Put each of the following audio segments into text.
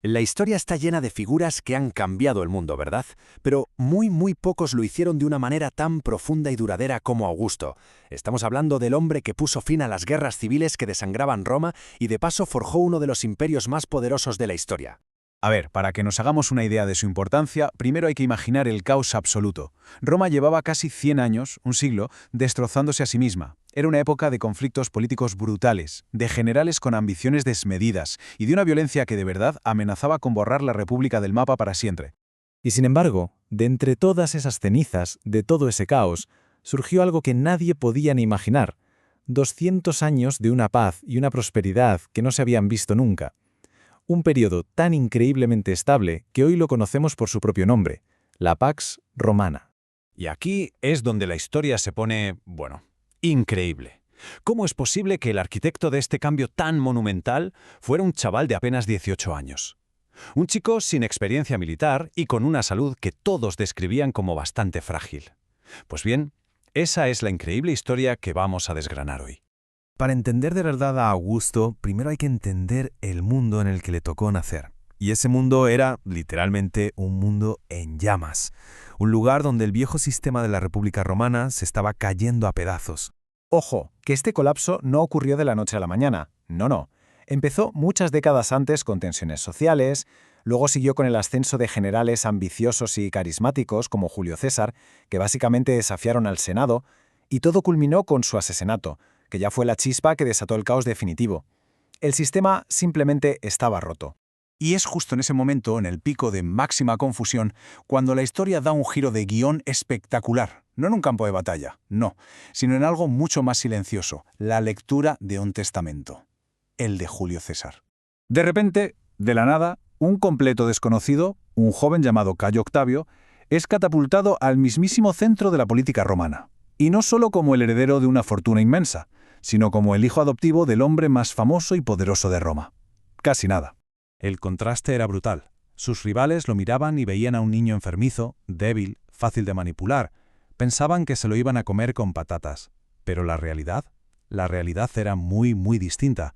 La historia está llena de figuras que han cambiado el mundo, ¿verdad? Pero muy pocos lo hicieron de una manera tan profunda y duradera como Augusto. Estamos hablando del hombre que puso fin a las guerras civiles que desangraban Roma y de paso forjó uno de los imperios más poderosos de la historia. A ver, para que nos hagamos una idea de su importancia, primero hay que imaginar el caos absoluto. Roma llevaba casi 100 años, un siglo, destrozándose a sí misma. Era una época de conflictos políticos brutales, de generales con ambiciones desmedidas y de una violencia que de verdad amenazaba con borrar la República del mapa para siempre. Y sin embargo, de entre todas esas cenizas, de todo ese caos, surgió algo que nadie podía ni imaginar. 200 años de una paz y una prosperidad que no se habían visto nunca. Un periodo tan increíblemente estable que hoy lo conocemos por su propio nombre, la Pax Romana. Y aquí es donde la historia se pone, increíble. ¿Cómo es posible que el arquitecto de este cambio tan monumental fuera un chaval de apenas 18 años? Un chico sin experiencia militar y con una salud que todos describían como bastante frágil. Pues bien, esa es la increíble historia que vamos a desgranar hoy. Para entender de verdad a Augusto, primero hay que entender el mundo en el que le tocó nacer. Y ese mundo era, literalmente, un mundo en llamas. Un lugar donde el viejo sistema de la República Romana se estaba cayendo a pedazos. Ojo, que este colapso no ocurrió de la noche a la mañana. No. Empezó muchas décadas antes con tensiones sociales, luego siguió con el ascenso de generales ambiciosos y carismáticos como Julio César, que básicamente desafiaron al Senado, y todo culminó con su asesinato, que ya fue la chispa que desató el caos definitivo. El sistema simplemente estaba roto. Y es justo en ese momento, en el pico de máxima confusión, cuando la historia da un giro de guión espectacular. No en un campo de batalla, no, sino en algo mucho más silencioso, la lectura de un testamento, el de Julio César. De repente, de la nada, un completo desconocido, un joven llamado Cayo Octavio, es catapultado al mismísimo centro de la política romana. Y no solo como el heredero de una fortuna inmensa, sino como el hijo adoptivo del hombre más famoso y poderoso de Roma. Casi nada. El contraste era brutal. Sus rivales lo miraban y veían a un niño enfermizo, débil, fácil de manipular. Pensaban que se lo iban a comer con patatas. Pero la realidad era muy distinta.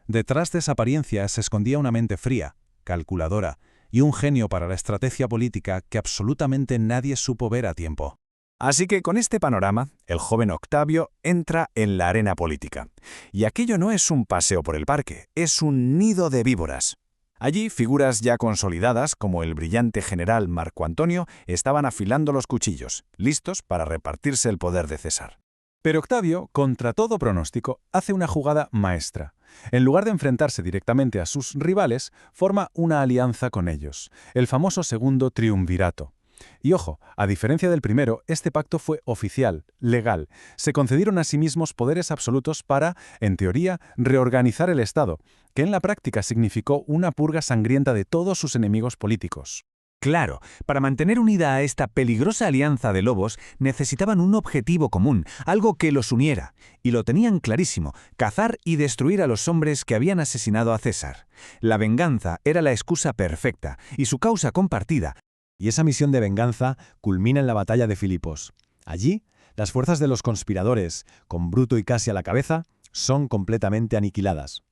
Detrás de esa apariencia se escondía una mente fría, calculadora, y un genio para la estrategia política que absolutamente nadie supo ver a tiempo. Así que con este panorama, el joven Octavio entra en la arena política. Y aquello no es un paseo por el parque, es un nido de víboras. Allí, figuras ya consolidadas, como el brillante general Marco Antonio, estaban afilando los cuchillos, listos para repartirse el poder de César. Pero Octavio, contra todo pronóstico, hace una jugada maestra. En lugar de enfrentarse directamente a sus rivales, forma una alianza con ellos, el famoso segundo triunvirato. Y ojo, a diferencia del primero, este pacto fue oficial, legal. Se concedieron a sí mismos poderes absolutos para, en teoría, reorganizar el Estado, que en la práctica significó una purga sangrienta de todos sus enemigos políticos. Claro, para mantener unida a esta peligrosa alianza de lobos necesitaban un objetivo común, algo que los uniera, y lo tenían clarísimo: cazar y destruir a los hombres que habían asesinado a César. La venganza era la excusa perfecta, y su causa compartida. Y esa misión de venganza culmina en la batalla de Filipos. Allí, las fuerzas de los conspiradores, con Bruto y Casio a la cabeza, son completamente aniquiladas.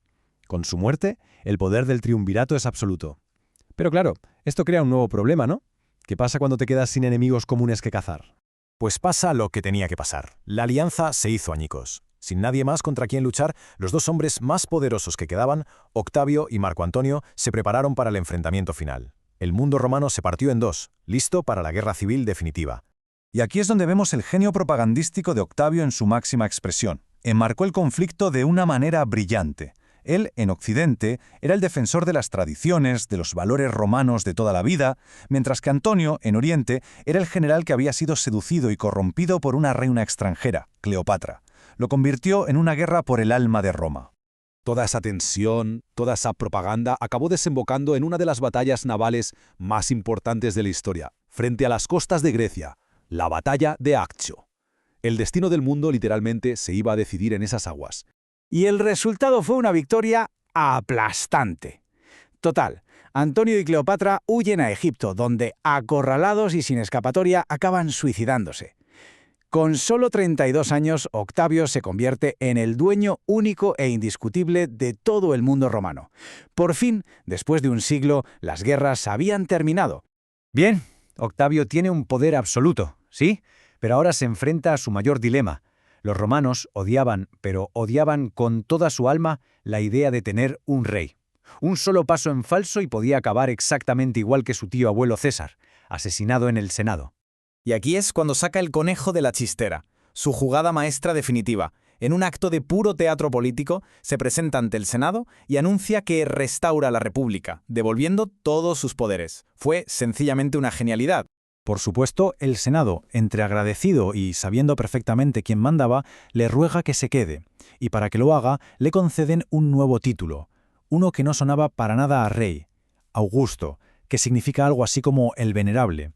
Con su muerte, el poder del triunvirato es absoluto. Pero claro, esto crea un nuevo problema, ¿no? ¿Qué pasa cuando te quedas sin enemigos comunes que cazar? Pues pasa lo que tenía que pasar. La alianza se hizo añicos. Sin nadie más contra quien luchar, los dos hombres más poderosos que quedaban, Octavio y Marco Antonio, se prepararon para el enfrentamiento final. El mundo romano se partió en dos, listo para la guerra civil definitiva. Y aquí es donde vemos el genio propagandístico de Octavio en su máxima expresión. Enmarcó el conflicto de una manera brillante. Él, en Occidente, era el defensor de las tradiciones, de los valores romanos de toda la vida, mientras que Antonio, en Oriente, era el general que había sido seducido y corrompido por una reina extranjera, Cleopatra. Lo convirtió en una guerra por el alma de Roma. Toda esa tensión, toda esa propaganda acabó desembocando en una de las batallas navales más importantes de la historia, frente a las costas de Grecia, la batalla de Accio. El destino del mundo literalmente se iba a decidir en esas aguas. Y el resultado fue una victoria aplastante. Total, Antonio y Cleopatra huyen a Egipto, donde, acorralados y sin escapatoria, acaban suicidándose. Con solo 32 años, Octavio se convierte en el dueño único e indiscutible de todo el mundo romano. Por fin, después de un siglo, las guerras habían terminado. Bien, Octavio tiene un poder absoluto, ¿sí? Pero ahora se enfrenta a su mayor dilema. Los romanos odiaban, pero odiaban con toda su alma, la idea de tener un rey. Un solo paso en falso y podía acabar exactamente igual que su tío abuelo César, asesinado en el Senado. Y aquí es cuando saca el conejo de la chistera, su jugada maestra definitiva. En un acto de puro teatro político, se presenta ante el Senado y anuncia que restaura la República, devolviendo todos sus poderes. Fue sencillamente una genialidad. Por supuesto, el Senado, entre agradecido y sabiendo perfectamente quién mandaba, le ruega que se quede, y para que lo haga, le conceden un nuevo título, uno que no sonaba para nada a rey, Augusto, que significa algo así como el venerable.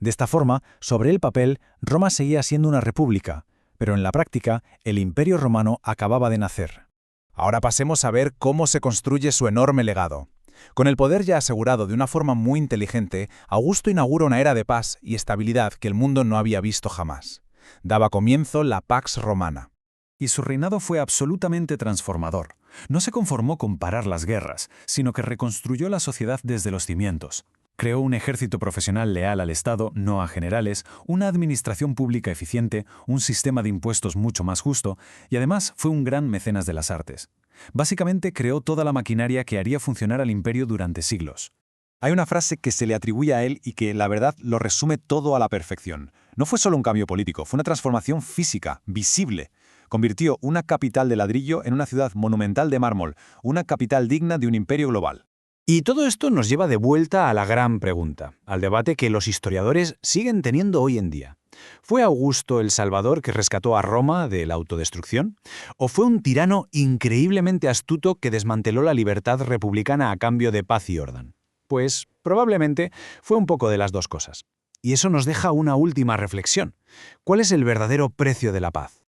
De esta forma, sobre el papel, Roma seguía siendo una república, pero en la práctica, el Imperio Romano acababa de nacer. Ahora pasemos a ver cómo se construye su enorme legado. Con el poder ya asegurado de una forma muy inteligente, Augusto inaugura una era de paz y estabilidad que el mundo no había visto jamás. Daba comienzo la Pax Romana. Y su reinado fue absolutamente transformador. No se conformó con parar las guerras, sino que reconstruyó la sociedad desde los cimientos. Creó un ejército profesional leal al Estado, no a generales, una administración pública eficiente, un sistema de impuestos mucho más justo, y además fue un gran mecenas de las artes. Básicamente creó toda la maquinaria que haría funcionar al imperio durante siglos. Hay una frase que se le atribuye a él y que, la verdad, lo resume todo a la perfección. No fue solo un cambio político, fue una transformación física, visible. Convirtió una capital de ladrillo en una ciudad monumental de mármol, una capital digna de un imperio global. Y todo esto nos lleva de vuelta a la gran pregunta, al debate que los historiadores siguen teniendo hoy en día. ¿Fue Augusto el Salvador que rescató a Roma de la autodestrucción? ¿O fue un tirano increíblemente astuto que desmanteló la libertad republicana a cambio de paz y orden? Pues probablemente fue un poco de las dos cosas. Y eso nos deja una última reflexión. ¿Cuál es el verdadero precio de la paz?